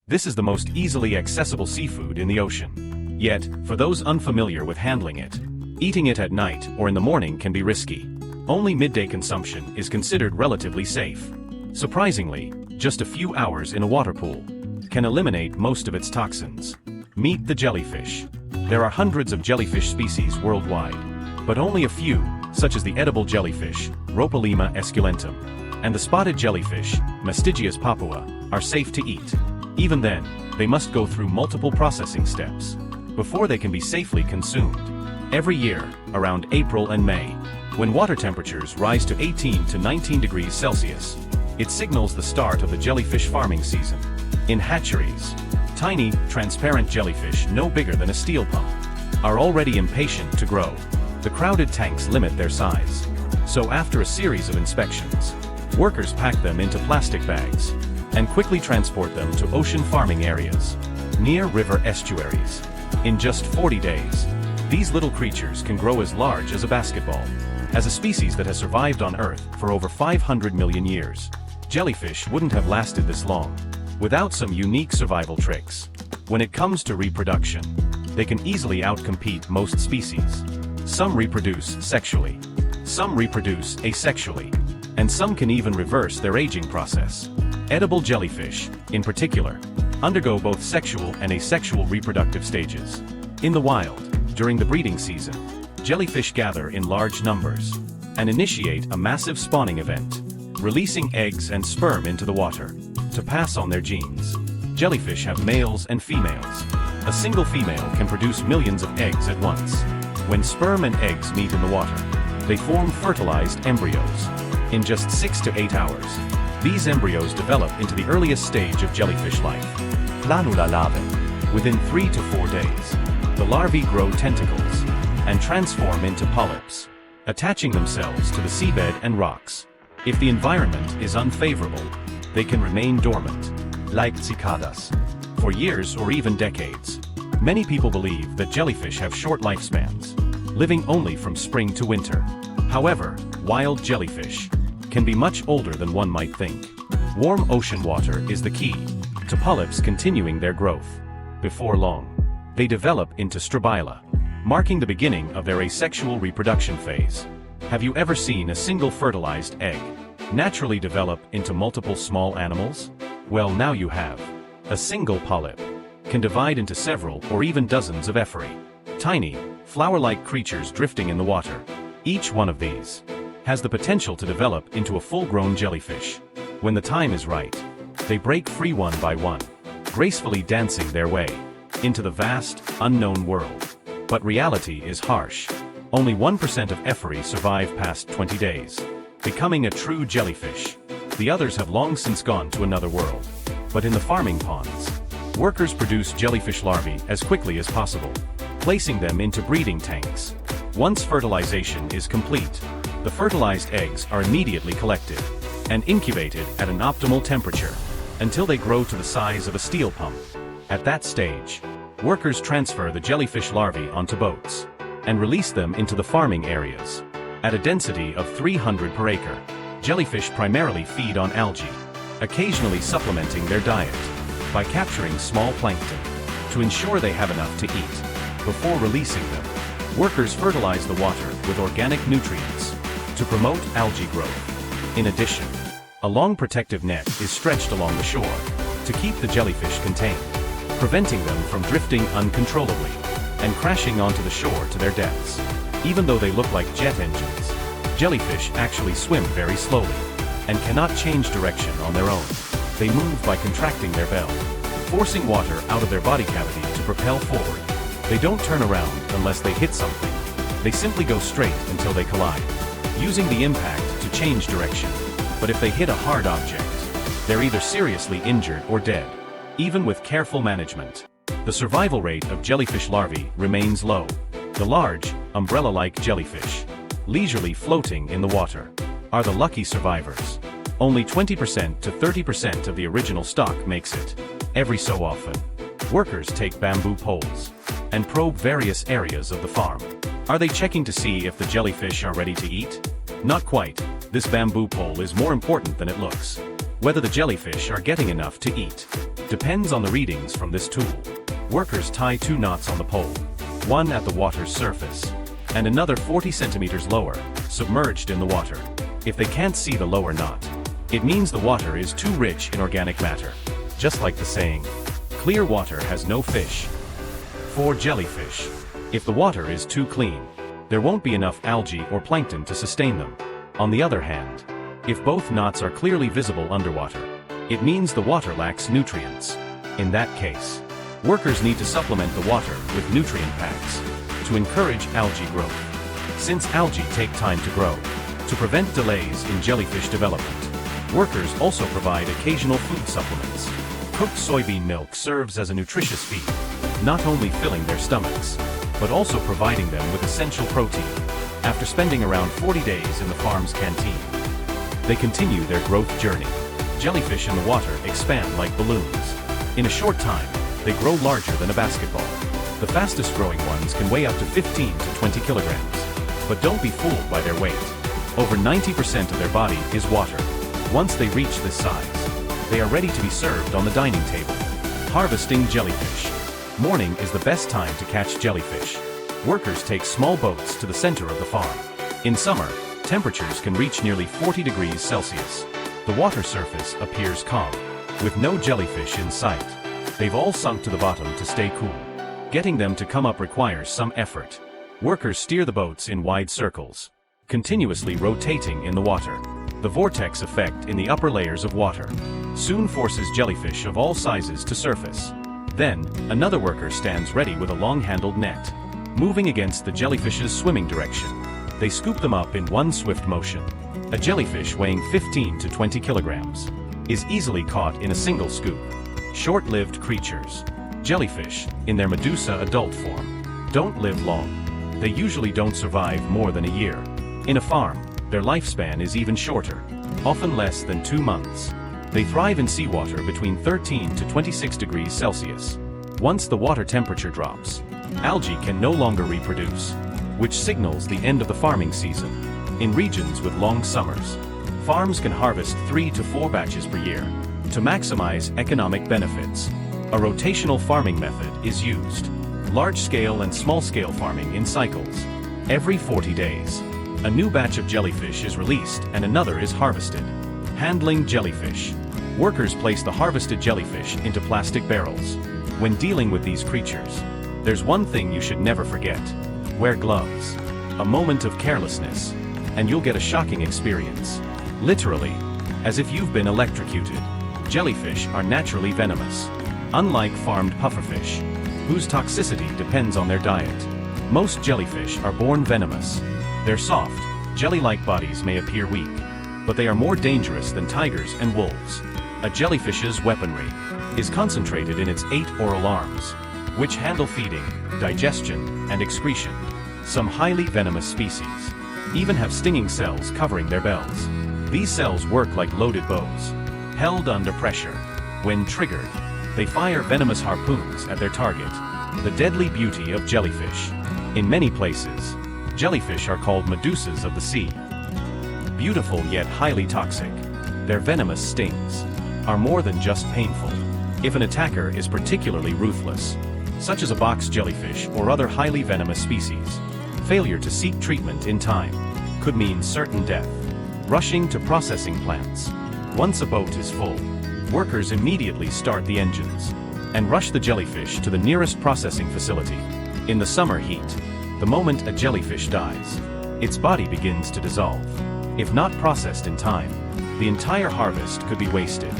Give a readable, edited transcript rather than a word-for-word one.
This is the most easily accessible seafood in the ocean. Yet, for those unfamiliar with handling it, eating it at night or in the morning can be risky. Only midday consumption is considered relatively safe. Surprisingly, just a few hours in a water pool can eliminate most of its toxins. Meet the jellyfish. There are hundreds of jellyfish species worldwide, but only a few, such as the edible jellyfish, Rhopalema esculentum, and the spotted jellyfish, Mastigias papua, are safe to eat. Even then, they must go through multiple processing steps before they can be safely consumed. Every year, around April and May, when water temperatures rise to 18 to 19 degrees Celsius, it signals the start of the jellyfish farming season. In hatcheries, tiny, transparent jellyfish no bigger than a steel pump are already impatient to grow. The crowded tanks limit their size. So after a series of inspections, workers pack them into plastic bags and quickly transport them to ocean farming areas near river estuaries. In just 40 days, these little creatures can grow as large as a basketball. As a species that has survived on Earth for over 500 million years, jellyfish wouldn't have lasted this long without some unique survival tricks. When it comes to reproduction, they can easily outcompete most species. Some reproduce sexually, some reproduce asexually, and some can even reverse their aging process. Edible jellyfish, in particular, undergo both sexual and asexual reproductive stages. In the wild, during the breeding season, jellyfish gather in large numbers and initiate a massive spawning event, releasing eggs and sperm into the water to pass on their genes. Jellyfish have males and females. A single female can produce millions of eggs at once. When sperm and eggs meet in the water, they form fertilized embryos. In just 6 to 8 hours, these embryos develop into the earliest stage of jellyfish life, planula larvae. Within 3 to 4 days, the larvae grow tentacles and transform into polyps, attaching themselves to the seabed and rocks. If the environment is unfavorable, they can remain dormant, like cicadas, for years or even decades. Many people believe that jellyfish have short lifespans, living only from spring to winter. However, wild jellyfish can be much older than one might think. Warm ocean water is the key to polyps continuing their growth. Before long, they develop into strobila, marking the beginning of their asexual reproduction phase. Have you ever seen a single fertilized egg naturally develop into multiple small animals? Well, now you have. A single polyp can divide into several or even dozens of ephori, tiny, flower-like creatures drifting in the water. Each one of these has the potential to develop into a full-grown jellyfish. When the time is right, they break free one by one, gracefully dancing their way into the vast, unknown world. But reality is harsh. Only 1% of ephori survive past 20 days, becoming a true jellyfish. The others have long since gone to another world. But in the farming ponds, workers produce jellyfish larvae as quickly as possible, placing them into breeding tanks. Once fertilization is complete, the fertilized eggs are immediately collected and incubated at an optimal temperature until they grow to the size of a steel pump. At that stage, workers transfer the jellyfish larvae onto boats and release them into the farming areas. At a density of 300 per acre, jellyfish primarily feed on algae, occasionally supplementing their diet by capturing small plankton to ensure they have enough to eat. Before releasing them, workers fertilize the water with organic nutrients to promote algae growth. In addition, a long protective net is stretched along the shore to keep the jellyfish contained, preventing them from drifting uncontrollably and crashing onto the shore to their deaths. Even though they look like jet engines, jellyfish actually swim very slowly and cannot change direction on their own. They move by contracting their belly, forcing water out of their body cavity to propel forward. They don't turn around unless they hit something. They simply go straight until they collide, using the impact to change direction. But if they hit a hard object, they're either seriously injured or dead. Even with careful management, the survival rate of jellyfish larvae remains low. The large, umbrella-like jellyfish, leisurely floating in the water, are the lucky survivors. Only 20% to 30% of the original stock makes it. Every so often, workers take bamboo poles and probe various areas of the farm. Are they checking to see if the jellyfish are ready to eat? Not quite. This bamboo pole is more important than it looks. Whether the jellyfish are getting enough to eat. Depends on the readings from this tool. Workers tie 2 knots on the pole, one at the water's surface, and another 40 centimeters lower, submerged in the water. If they can't see the lower knot, it means the water is too rich in organic matter. Just like the saying, clear water has no fish. For jellyfish, if the water is too clean, there won't be enough algae or plankton to sustain them. On the other hand, if both knots are clearly visible underwater, it means the water lacks nutrients. In that case, workers need to supplement the water with nutrient packs to encourage algae growth. Since algae take time to grow, to prevent delays in jellyfish development, workers also provide occasional food supplements. Cooked soybean milk serves as a nutritious feed, not only filling their stomachs, but also providing them with essential protein. After spending around 40 days in the farm's canteen, they continue their growth journey. Jellyfish in the water expand like balloons. In a short time, they grow larger than a basketball. The fastest growing ones can weigh up to 15 to 20 kilograms. But don't be fooled by their weight. Over 90% of their body is water. Once they reach this size, they are ready to be served on the dining table. Harvesting jellyfish. Morning is the best time to catch jellyfish. Workers take small boats to the center of the farm. In summer, temperatures can reach nearly 40 degrees Celsius. The water surface appears calm, with no jellyfish in sight. They've all sunk to the bottom to stay cool. Getting them to come up requires some effort. Workers steer the boats in wide circles, continuously rotating in the water. The vortex effect in the upper layers of water soon forces jellyfish of all sizes to surface. Then, another worker stands ready with a long-handled net, moving against the jellyfish's swimming direction. They scoop them up in one swift motion. A jellyfish weighing 15 to 20 kilograms is easily caught in a single scoop. Short-lived creatures. Jellyfish, in their Medusa adult form, don't live long. They usually don't survive more than a year. In a farm, their lifespan is even shorter, often less than 2 months. They thrive in seawater between 13 to 26 degrees Celsius. Once the water temperature drops, algae can no longer reproduce, which signals the end of the farming season. In regions with long summers, farms can harvest 3 to 4 batches per year. To maximize economic benefits, a rotational farming method is used. Large-scale and small-scale farming in cycles. Every 40 days, a new batch of jellyfish is released and another is harvested. Handling jellyfish. Workers place the harvested jellyfish into plastic barrels. When dealing with these creatures, there's one thing you should never forget. Wear gloves. A moment of carelessness, and you'll get a shocking experience. Literally, as if you've been electrocuted. Jellyfish are naturally venomous. Unlike farmed pufferfish, whose toxicity depends on their diet, most jellyfish are born venomous. Their soft, jelly-like bodies may appear weak, but they are more dangerous than tigers and wolves. A jellyfish's weaponry is concentrated in its 8 oral arms, which handle feeding, digestion, and excretion. Some highly venomous species even have stinging cells covering their bells. These cells work like loaded bows, held under pressure. When triggered, they fire venomous harpoons at their target. The deadly beauty of jellyfish. In many places, jellyfish are called Medusas of the sea. Beautiful yet highly toxic. Their venomous stings are more than just painful. If an attacker is particularly ruthless, such as a box jellyfish or other highly venomous species, failure to seek treatment in time could mean certain death. Rushing to processing plants. Once a boat is full, workers immediately start the engines and rush the jellyfish to the nearest processing facility. In the summer heat, the moment a jellyfish dies, its body begins to dissolve. If not processed in time, the entire harvest could be wasted.